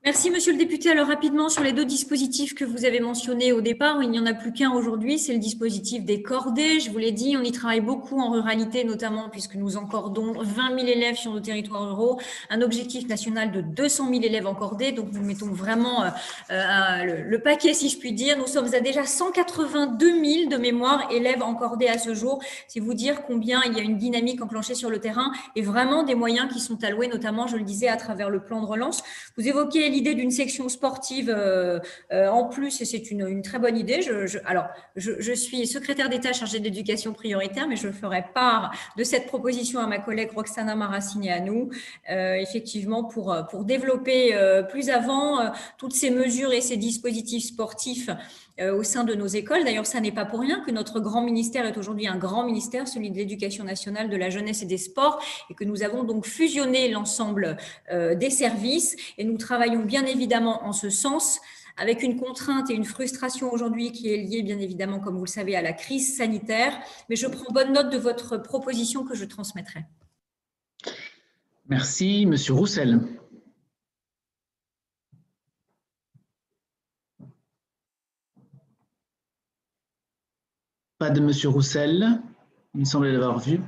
Merci, monsieur le député. Alors, rapidement, sur les deux dispositifs que vous avez mentionnés au départ, il n'y en a plus qu'un aujourd'hui, c'est le dispositif des cordées. Je vous l'ai dit, on y travaille beaucoup en ruralité, notamment puisque nous encordons 20 000 élèves sur nos territoires ruraux, un objectif national de 200 000 élèves encordés. Donc, nous mettons vraiment le paquet, si je puis dire. Nous sommes à déjà 182 000 de mémoire élèves encordés à ce jour. C'est vous dire combien il y a une dynamique enclenchée sur le terrain et vraiment des moyens qui sont alloués, notamment, je le disais, à travers le plan de relance. Vous évoquez l'idée d'une section sportive en plus, et c'est une très bonne idée. Je suis secrétaire d'État chargée de l'éducation prioritaire, mais je ferai part de cette proposition à ma collègue Roxana Maracineanu et à nous, effectivement, pour développer plus avant toutes ces mesures et ces dispositifs sportifs au sein de nos écoles. D'ailleurs, ça n'est pas pour rien que notre grand ministère est aujourd'hui un grand ministère, celui de l'Éducation nationale, de la jeunesse et des sports, et que nous avons donc fusionné l'ensemble des services, et nous travaillons bien évidemment en ce sens, avec une contrainte et une frustration aujourd'hui qui est liée bien évidemment, comme vous le savez, à la crise sanitaire. Mais je prends bonne note de votre proposition que je transmettrai. Merci, Monsieur Roussel. Pas de Monsieur Roussel, il me semblait l'avoir vu.